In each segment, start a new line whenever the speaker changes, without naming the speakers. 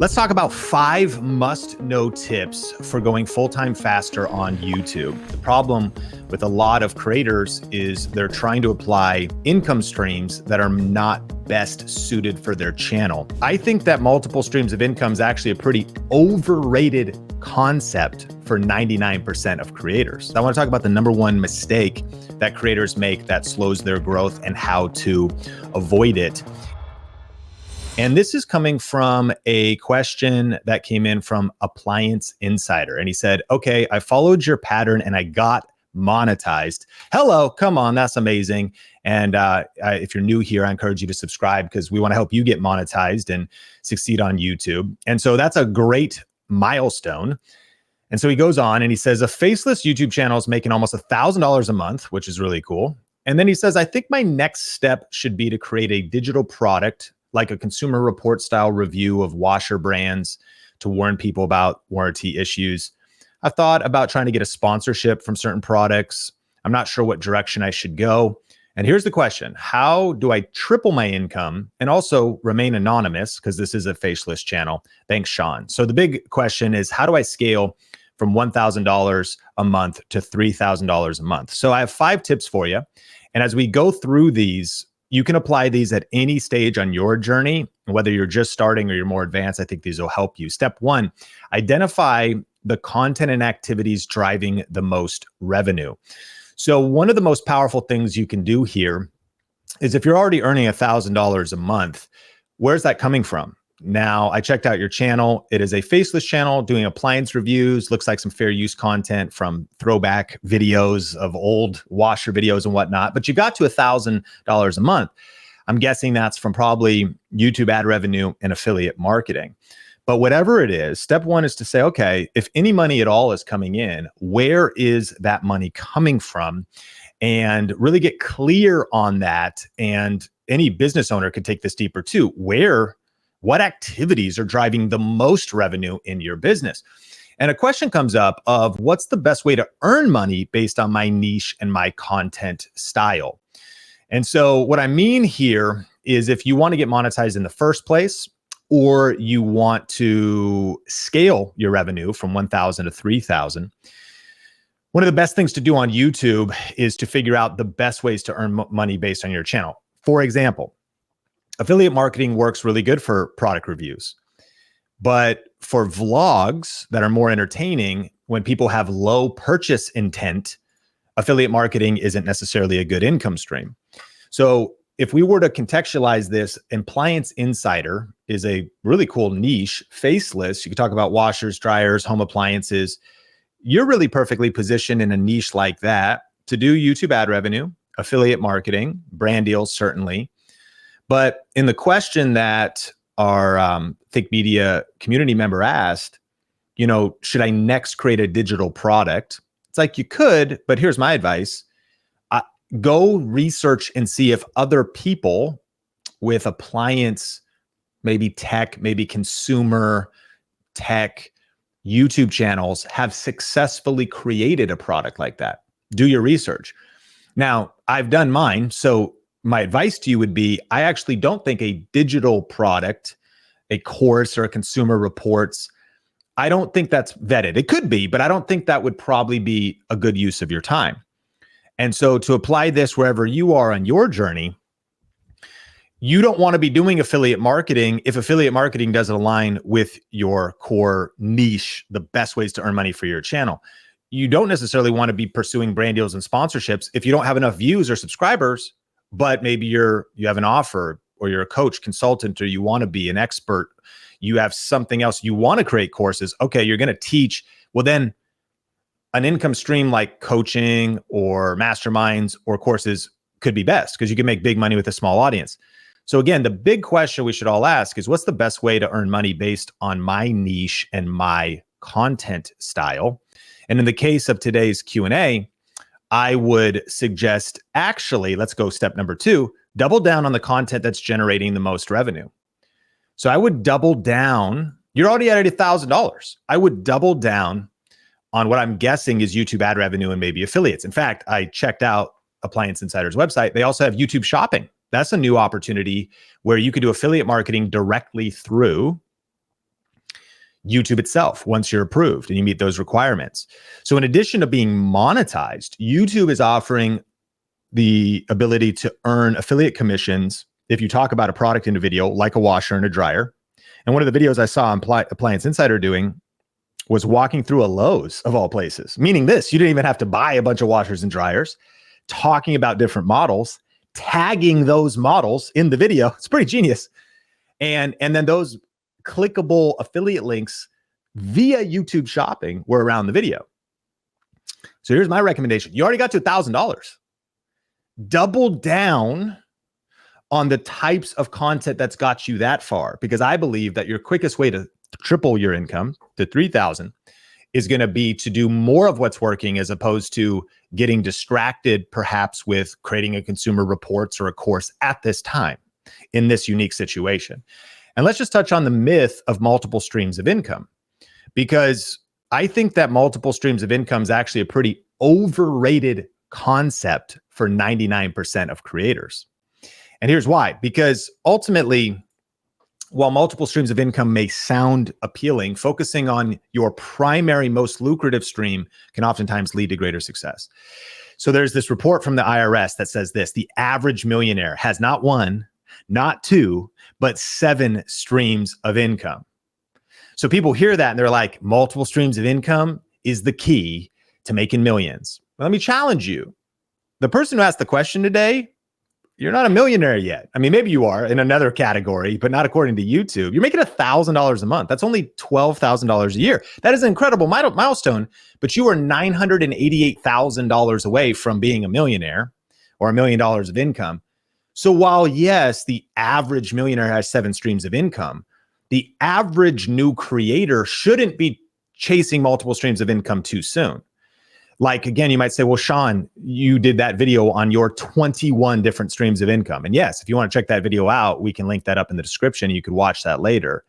Let's talk about 5 must-know tips for going full-time faster on YouTube. The problem with a lot of creators is they're trying to apply income streams that are not best suited for their channel. I think that multiple streams of income is actually a pretty overrated concept for 99% of creators. I want to talk about the number one mistake that creators make that slows their growth and how to avoid it. And this is coming from a question that came in from Appliance Insider. And he said, okay, I followed your pattern and I got monetized. Hello, come on, that's amazing. And if you're new here, I encourage you to subscribe because we want to help you get monetized and succeed on YouTube. And so that's a great milestone. And so he goes on and he says, a faceless YouTube channel is making almost $1,000 a month, which is really cool. And then he says, I think my next step should be to create a digital product like a consumer report style review of washer brands to warn people about warranty issues. I've thought about trying to get a sponsorship from certain products. I'm not sure what direction I should go. And here's the question. How do I triple my income and also remain anonymous? Because this is a faceless channel. Thanks, Sean. So the big question is, how do I scale from $1,000 a month to $3,000 a month? So I have 5 tips for you. And as we go through these, you can apply these at any stage on your journey, whether you're just starting or you're more advanced. I think these will help you. Step 1, identify the content and activities driving the most revenue. So one of the most powerful things you can do here is if you're already earning $1,000 a month, where's that coming from? Now, I checked out your channel. It is a faceless channel doing appliance reviews, looks like some fair use content from throwback videos of old washer videos and whatnot, but you got to $1,000 a month. I'm guessing that's from probably YouTube ad revenue and affiliate marketing. But whatever it is, step 1 is to say, okay, if any money at all is coming in, where is that money coming from? And really get clear on that. And any business owner could take this deeper too. What activities are driving the most revenue in your business? And a question comes up of what's the best way to earn money based on my niche and my content style? And so what I mean here is if you want to get monetized in the first place, or you want to scale your revenue from 1,000 to 3,000, one of the best things to do on YouTube is to figure out the best ways to earn money based on your channel. For example, affiliate marketing works really good for product reviews, but for vlogs that are more entertaining, when people have low purchase intent, affiliate marketing isn't necessarily a good income stream. So if we were to contextualize this, Appliance Insider is a really cool niche, faceless. You can talk about washers, dryers, home appliances. You're really perfectly positioned in a niche like that to do YouTube ad revenue, affiliate marketing, brand deals, certainly. But in the question that our Think Media community member asked, should I next create a digital product? It's like you could, but here's my advice. Go research and see if other people with appliance, maybe tech, maybe consumer tech YouTube channels have successfully created a product like that. Do your research. Now, I've done mine, so my advice to you would be, I actually don't think a digital product, a course or a consumer reports, I don't think that's vetted. It could be, but I don't think that would probably be a good use of your time. And so to apply this wherever you are on your journey, you don't want to be doing affiliate marketing if affiliate marketing doesn't align with your core niche, the best ways to earn money for your channel. You don't necessarily want to be pursuing brand deals and sponsorships if you don't have enough views or subscribers, but maybe you have an offer, or you're a coach, consultant, or you want to be an expert. You have something else. You want to create courses. Okay, you're going to teach. Well, then an income stream like coaching or masterminds or courses could be best because you can make big money with a small audience. So again, the big question we should all ask is, what's the best way to earn money based on my niche and my content style? And in the case of today's Q&A, I would suggest, actually, let's go step number 2, double down on the content that's generating the most revenue. So I would double down. You're already at $1,000. I would double down on what I'm guessing is YouTube ad revenue and maybe affiliates. In fact, I checked out Appliance Insider's website. They also have YouTube shopping. That's a new opportunity where you could do affiliate marketing directly through YouTube itself once you're approved and you meet those requirements. So in addition to being monetized, YouTube is offering the ability to earn affiliate commissions if you talk about a product in a video, like a washer and a dryer. And one of the videos I saw Appliance Insider doing was walking through a Lowe's of all places, meaning this, you didn't even have to buy a bunch of washers and dryers, talking about different models, tagging those models in the video. It's pretty genius. And then those clickable affiliate links via YouTube shopping were around the video. So here's my recommendation. You already got to $1,000. Double down on the types of content that's got you that far, because I believe that your quickest way to triple your income to 3,000 is going to be to do more of what's working, as opposed to getting distracted perhaps with creating a consumer reports or a course at this time in this unique situation. And let's just touch on the myth of multiple streams of income, because I think that multiple streams of income is actually a pretty overrated concept for 99% of creators. And here's why. Because ultimately, while multiple streams of income may sound appealing, focusing on your primary, most lucrative stream can oftentimes lead to greater success. So there's this report from the IRS that says this: the average millionaire has not one, not two, but 7 streams of income. So people hear that and they're like, multiple streams of income is the key to making millions. Well, let me challenge you. The person who asked the question today, you're not a millionaire yet. I mean, maybe you are in another category, but not according to YouTube. You're making $1,000 a month. That's only $12,000 a year. That is an incredible milestone, but you are $988,000 away from being a millionaire or $1 million of income. So while, yes, the average millionaire has 7 streams of income, the average new creator shouldn't be chasing multiple streams of income too soon. Like, again, you might say, well, Sean, you did that video on your 21 different streams of income. And yes, if you want to check that video out, we can link that up in the description. You could watch that later.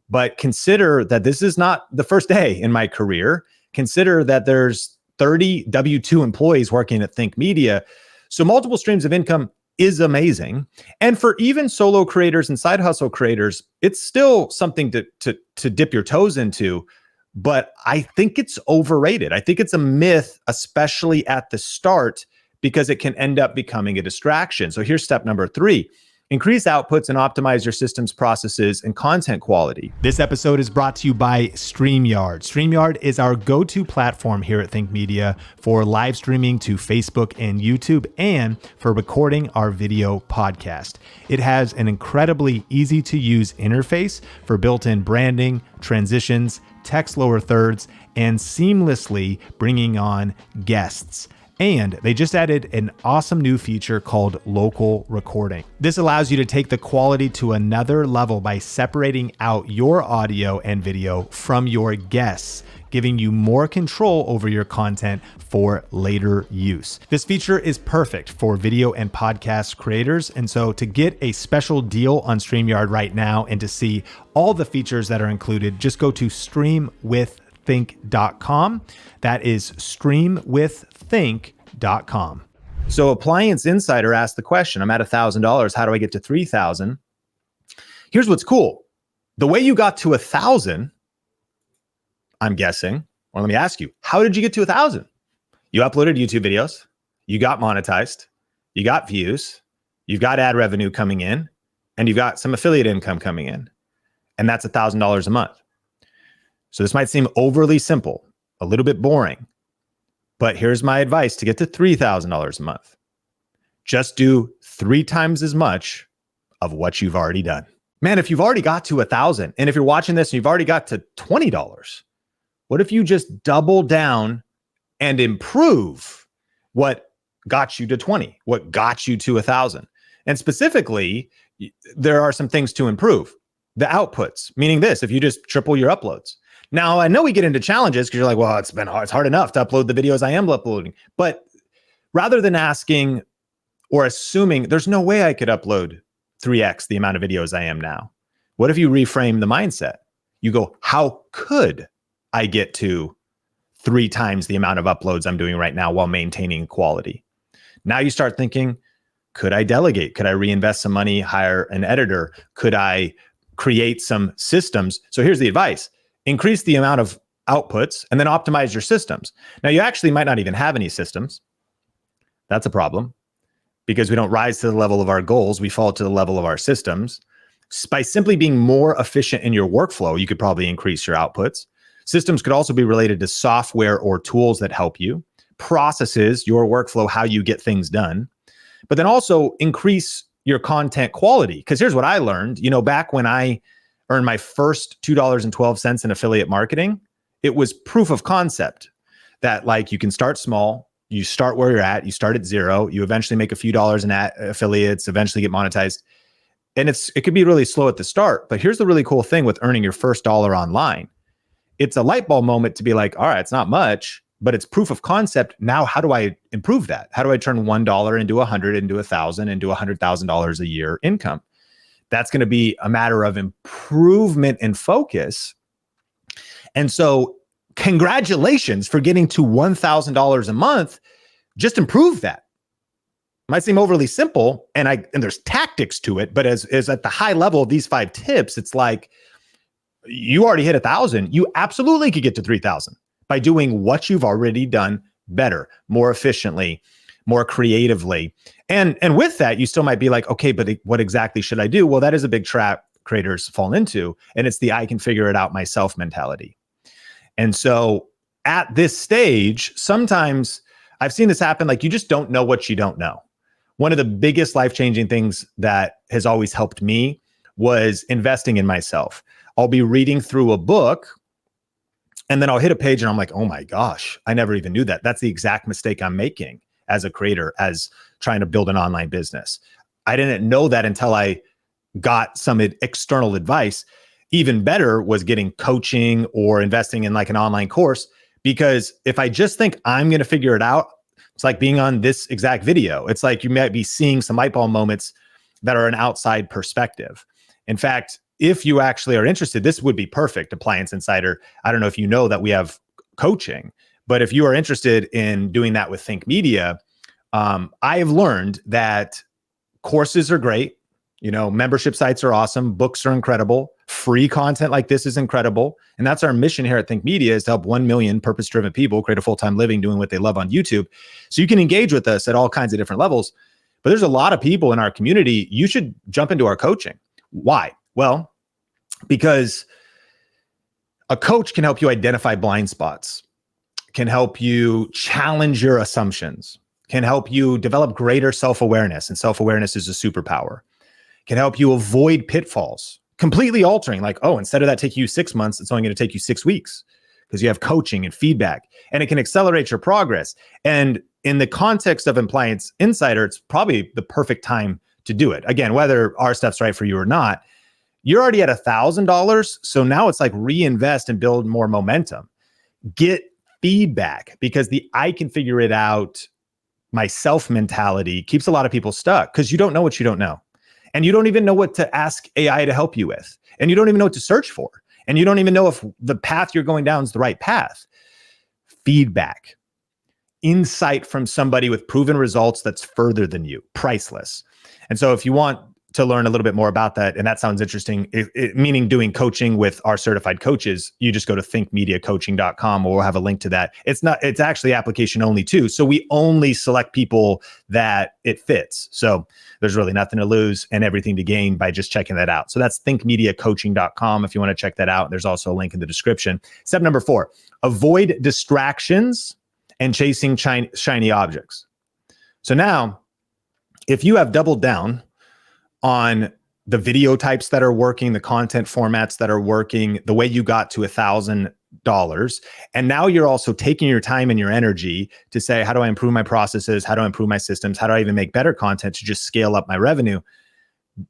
But consider that this is not the first day in my career. Consider that there's 30 W-2 employees working at Think Media. So multiple streams of income is amazing. And for even solo creators and side hustle creators, it's still something to dip your toes into. But I think it's overrated. I think it's a myth, especially at the start, because it can end up becoming a distraction. So here's step number 3. Increase outputs and optimize your systems, processes, and content quality. This episode is brought to you by StreamYard. StreamYard is our go-to platform here at Think Media for live streaming to Facebook and YouTube, and for recording our video podcast. It has an incredibly easy-to-use interface for built-in branding, transitions, text lower thirds, and seamlessly bringing on guests. And they just added an awesome new feature called local recording. This allows you to take the quality to another level by separating out your audio and video from your guests, giving you more control over your content for later use. This feature is perfect for video and podcast creators. And so to get a special deal on StreamYard right now and to see all the features that are included, just go to streamwiththink.com. That is streamwiththink.com. So Appliance Insider asked the question, I'm at $1,000. How do I get to 3,000? Here's what's cool. The way you got to 1,000, I'm guessing, or let me ask you, how did you get to 1,000? You uploaded YouTube videos, you got monetized, you got views, you've got ad revenue coming in, and you've got some affiliate income coming in. And that's $1,000 a month. So this might seem overly simple, a little bit boring, but here's my advice to get to $3,000 a month. Just do 3 times as much of what you've already done. Man, if you've already got to 1,000, and if you're watching this and you've already got to $20, what if you just double down and improve what got you to 20, what got you to 1,000? And specifically, there are some things to improve. The outputs, meaning this, if you just triple your uploads. Now, I know we get into challenges because you're like, well, it's hard enough to upload the videos I am uploading. But rather than asking or assuming there's no way I could upload 3x the amount of videos I am now, what if you reframe the mindset? You go, how could I get to 3 times the amount of uploads I'm doing right now while maintaining quality? Now you start thinking, could I delegate? Could I reinvest some money, hire an editor? Could I create some systems? So here's the advice. increase the amount of outputs, and then optimize your systems. Now, you actually might not even have any systems. That's a problem because we don't rise to the level of our goals. We fall to the level of our systems. By simply being more efficient in your workflow, you could probably increase your outputs. Systems could also be related to software or tools that help you, processes, your workflow, how you get things done, but then also increase your content quality. Because here's what I learned, back when I earned my first $2.12 in affiliate marketing, it was proof of concept that like you can start small, you start where you're at, you start at zero, you eventually make a few dollars in affiliates, eventually get monetized. And it could be really slow at the start, but here's the really cool thing with earning your first dollar online. It's a light bulb moment to be like, all right, it's not much, but it's proof of concept. Now, how do I improve that? How do I turn $1 into 100, into 1,000, into $100,000 a year income? That's going to be a matter of improvement and focus. And so congratulations for getting to $1,000 a month. Just improve that. Might seem overly simple, and there's tactics to it, but as at the high level of these 5 tips, it's like you already hit 1,000. You absolutely could get to 3,000 by doing what you've already done better, more efficiently, more creatively. And with that, you still might be like, okay, but what exactly should I do? Well, that is a big trap creators fall into, and it's the I can figure it out myself mentality. And so at this stage, sometimes I've seen this happen, like you just don't know what you don't know. One of the biggest life-changing things that has always helped me was investing in myself. I'll be reading through a book and then I'll hit a page and I'm like, oh my gosh, I never even knew that. That's the exact mistake I'm making as a creator, as trying to build an online business. I didn't know that until I got some external advice. Even better was getting coaching or investing in like an online course, because if I just think I'm going to figure it out, it's like being on this exact video. It's like you might be seeing some light bulb moments that are an outside perspective. In fact, if you actually are interested, this would be perfect, Appliance Insider. I don't know if you know that we have coaching, but if you are interested in doing that with Think Media, I have learned that courses are great. Membership sites are awesome. Books are incredible. Free content like this is incredible. And that's our mission here at Think Media, is to help 1 million purpose-driven people create a full-time living doing what they love on YouTube. So you can engage with us at all kinds of different levels. But there's a lot of people in our community. You should jump into our coaching. Why? Well, because a coach can help you identify blind spots, can help you challenge your assumptions, can help you develop greater self-awareness. And self-awareness is a superpower. Can help you avoid pitfalls, completely altering, like, oh, instead of that taking you 6 months, it's only going to take you 6 weeks because you have coaching and feedback, and it can accelerate your progress. And in the context of Appliance Insider, it's probably the perfect time to do it. Again, whether our stuff's right for you or not, you're already at $1,000. So now it's like reinvest and build more momentum. Get feedback, because the I can figure it out myself mentality keeps a lot of people stuck, because you don't know what you don't know. And you don't even know what to ask AI to help you with. And you don't even know what to search for. And you don't even know if the path you're going down is the right path. Feedback, insight from somebody with proven results that's further than you, priceless. And so if you want to learn a little bit more about that, and that sounds interesting, meaning doing coaching with our certified coaches, you just go to thinkmediacoaching.com, or we'll have a link to that. It's actually application only too. So we only select people that it fits. So there's really nothing to lose and everything to gain by just checking that out. So that's thinkmediacoaching.com if you want to check that out. There's also a link in the description. Step number 4, avoid distractions and chasing shiny objects. So now, if you have doubled down on the video types that are working, the content formats that are working, the way you got to $1,000. And now you're also taking your time and your energy to say, how do I improve my processes? How do I improve my systems? How do I even make better content to just scale up my revenue?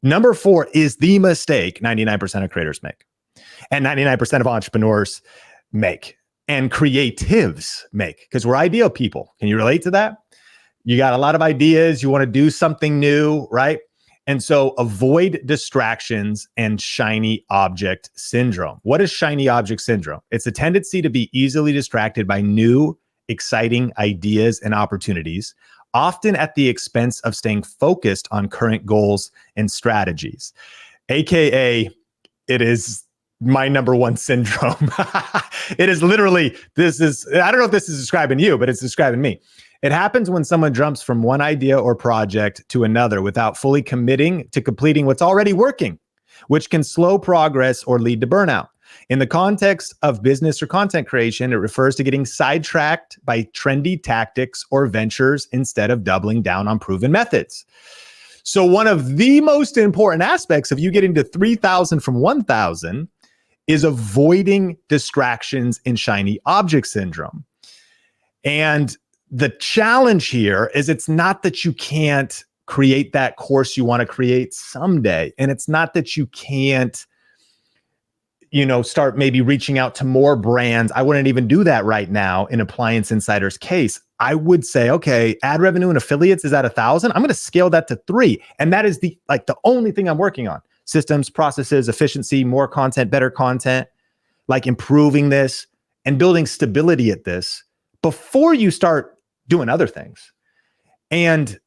Number 4 is the mistake 99% of creators make, and 99% of entrepreneurs make, and creatives make, because we're ideal people. Can you relate to that? You got a lot of ideas. You want to do something new, right? And so avoid distractions and shiny object syndrome. What is shiny object syndrome? It's a tendency to be easily distracted by new, exciting ideas and opportunities, often at the expense of staying focused on current goals and strategies. AKA, it is my number one syndrome. It is literally, I don't know if this is describing you, but it's describing me. It happens when someone jumps from one idea or project to another without fully committing to completing what's already working, which can slow progress or lead to burnout. In the context of business or content creation, it refers to getting sidetracked by trendy tactics or ventures instead of doubling down on proven methods. So one of the most important aspects of you getting to 3,000 from 1,000 is avoiding distractions and shiny object syndrome. And the challenge here is it's not that you can't create that course you want to create someday. And it's not that you can't, start maybe reaching out to more brands. I wouldn't even do that right now in Appliance Insider's case. I would say, okay, ad revenue and affiliates is at 1,000. I'm going to scale that to 3. And that is the only thing I'm working on. Systems, processes, efficiency, more content, better content, like improving this and building stability at this before you start doing other things. And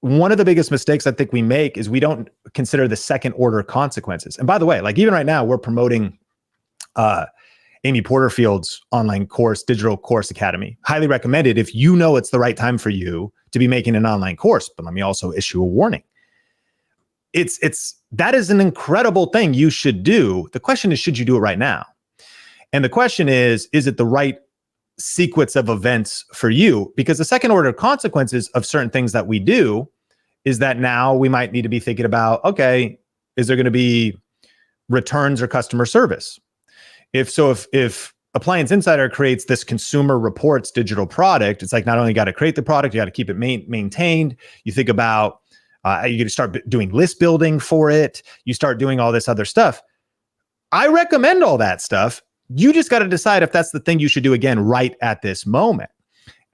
one of the biggest mistakes I think we make is we don't consider the second order consequences. And by the way, even right now, we're promoting Amy Porterfield's online course, Digital Course Academy. Highly recommended if you know it's the right time for you to be making an online course. But let me also issue a warning. That is an incredible thing you should do. The question is, should you do it right now? And the question is it the right sequence of events for you? Because the second order consequences of certain things that we do is that now we might need to be thinking about, okay, is there going to be returns or customer service? If Appliance Insider creates this consumer reports digital product, it's like not only got to create the product, you got to keep it maintained. You think about, you got to start doing list building for it. You start doing all this other stuff. I recommend all that stuff. You just got to decide if that's the thing you should do again right at this moment.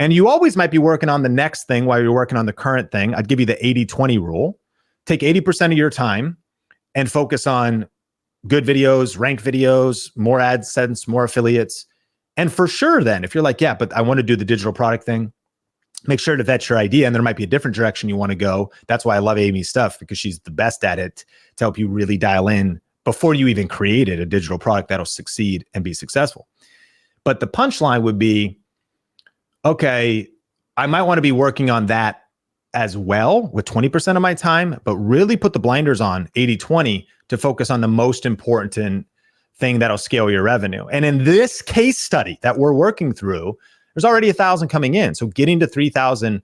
And you always might be working on the next thing while you're working on the current thing. I'd give you the 80-20 rule. Take 80% of your time and focus on good videos, ranked videos, more AdSense, more affiliates. And for sure then, if you're like, yeah, but I want to do the digital product thing, make sure to vet your idea. And there might be a different direction you want to go. That's why I love Amy's stuff, because she's the best at it to help you really dial in before you even created a digital product that'll succeed and be successful. But the punchline would be, okay, I might want to be working on that as well with 20% of my time, but really put the blinders on 80-20 to focus on the most important thing that'll scale your revenue. And in this case study that we're working through, there's already 1,000 coming in. So getting to 3,000, I'm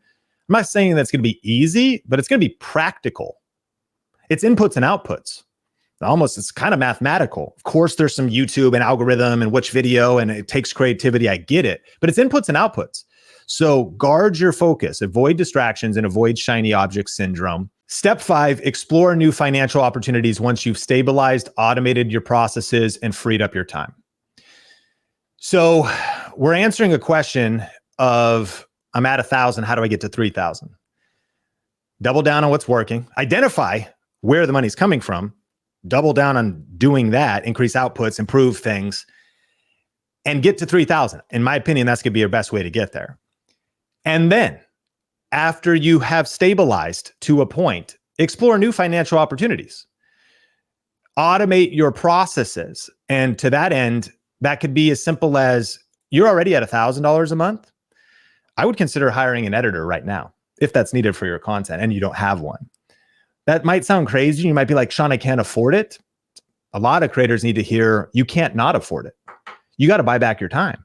not saying that's going to be easy, but it's going to be practical. It's inputs and outputs. It's kind of mathematical. Of course, there's some YouTube and algorithm and which video, and it takes creativity. I get it, but it's inputs and outputs. So guard your focus, avoid distractions, and avoid shiny object syndrome. Step 5, explore new financial opportunities once you've stabilized, automated your processes, and freed up your time. So we're answering a question of, I'm at 1,000, how do I get to 3,000? Double down on what's working, identify where the money's coming from, double down on doing that, increase outputs, improve things, and get to 3,000. In my opinion, that's going to be your best way to get there. And then after you have stabilized to a point, explore new financial opportunities. Automate your processes. And to that end, that could be as simple as you're already at $1,000 a month. I would consider hiring an editor right now if that's needed for your content and you don't have one. That might sound crazy. You might be like, Sean, I can't afford it. A lot of creators need to hear you can't not afford it. You got to buy back your time.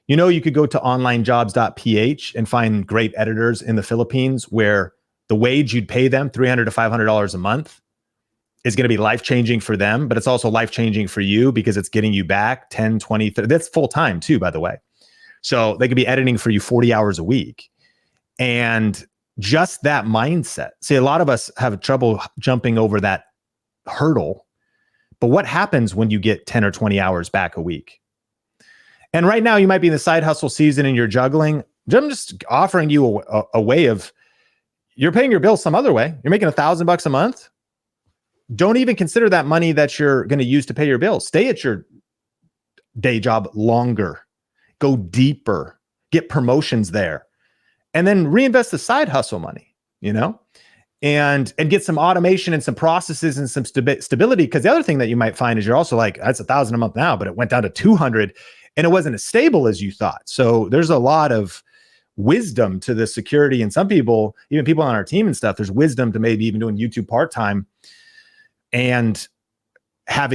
You could go to onlinejobs.ph and find great editors in the Philippines where the wage you'd pay them, $300 to $500 a month, is going to be life-changing for them, but it's also life-changing for you because it's getting you back 10, 20, 30. That's full-time too, by the way. So they could be editing for you 40 hours a week. And just that mindset. See, a lot of us have trouble jumping over that hurdle. But what happens when you get 10 or 20 hours back a week? And right now you might be in the side hustle season and you're juggling. I'm just offering you a way of, you're paying your bills some other way. You're making $1,000 a month. Don't even consider that money that you're going to use to pay your bills. Stay at your day job longer. Go deeper. Get promotions there. And then reinvest the side hustle money, and get some automation and some processes and some stability. Because the other thing that you might find is you're also like, that's 1,000 a month now, but it went down to 200 and it wasn't as stable as you thought. So there's a lot of wisdom to the security, and some people, even people on our team and stuff, there's wisdom to maybe even doing YouTube part-time and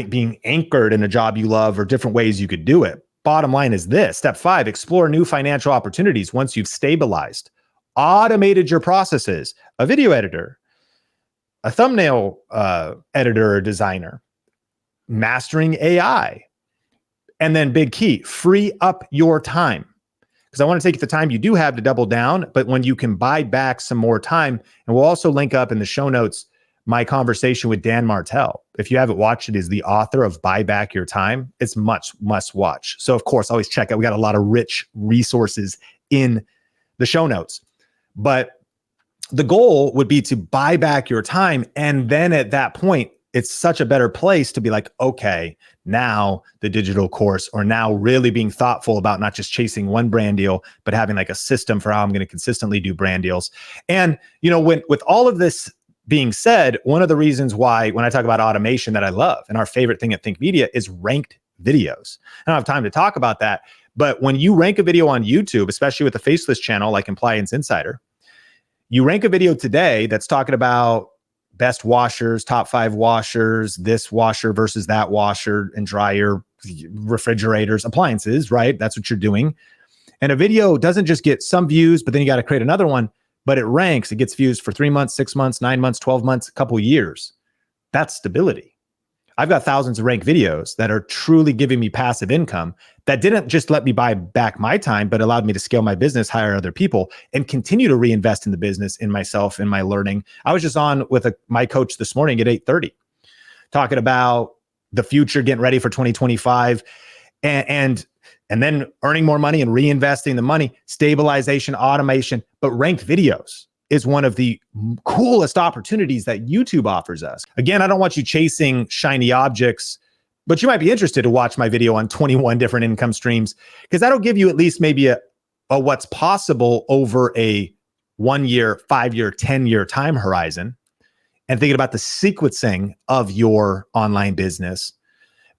being anchored in a job you love, or different ways you could do it. Bottom line is this: step 5, explore new financial opportunities once you've stabilized, automated your processes, a video editor, a thumbnail editor or designer, mastering AI. And then big key, free up your time. Because I want to take the time you do have to double down, but when you can buy back some more time, and we'll also link up in the show notes my conversation with Dan Martell. If you haven't watched it, is the author of Buy Back Your Time. It's must watch. So of course, always check out. We got a lot of rich resources in the show notes. But the goal would be to buy back your time. And then at that point, it's such a better place to be like, okay, now the digital course, or now really being thoughtful about not just chasing one brand deal, but having like a system for how I'm going to consistently do brand deals. And, with all of this being said, one of the reasons why, when I talk about automation that I love, and our favorite thing at Think Media, is ranked videos. I don't have time to talk about that, but when you rank a video on YouTube, especially with a faceless channel like Compliance Insider, you rank a video today that's talking about best washers, top 5 washers, this washer versus that washer and dryer, refrigerators, appliances, right? That's what you're doing. And a video doesn't just get some views, but then you got to create another one, but it ranks. It gets views for 3 months, 6 months, 9 months, 12 months, a couple of years. That's stability. I've got thousands of ranked videos that are truly giving me passive income that didn't just let me buy back my time, but allowed me to scale my business, hire other people, and continue to reinvest in the business, in myself, in my learning. I was just on with my coach this morning at 8:30, talking about the future, getting ready for 2025, and then earning more money and reinvesting the money, stabilization, automation. But ranked videos is one of the coolest opportunities that YouTube offers us. Again, I don't want you chasing shiny objects, but you might be interested to watch my video on 21 different income streams, because that'll give you at least maybe a what's possible over a 1 year, 5 year, 10-year time horizon, and thinking about the sequencing of your online business.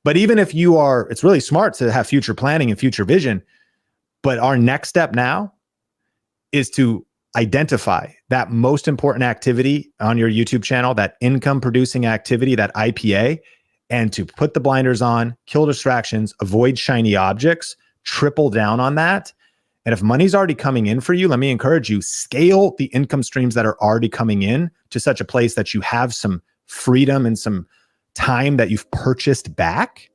But even if it's really smart to have future planning and future vision, but our next step now is to identify that most important activity on your YouTube channel, that income producing activity, that IPA, and to put the blinders on, kill distractions, avoid shiny objects, triple down on that. And if money's already coming in for you, let me encourage you, scale the income streams that are already coming in to such a place that you have some freedom and some time that you've purchased back,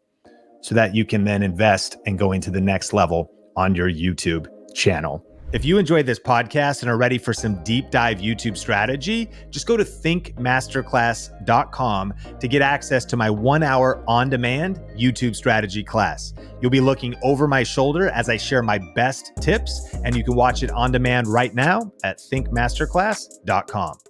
so that you can then invest and go into the next level on your YouTube channel. If you enjoyed this podcast and are ready for some deep dive YouTube strategy, just go to thinkmasterclass.com to get access to my 1-hour on-demand YouTube strategy class. You'll be looking over my shoulder as I share my best tips, and you can watch it on demand right now at thinkmasterclass.com.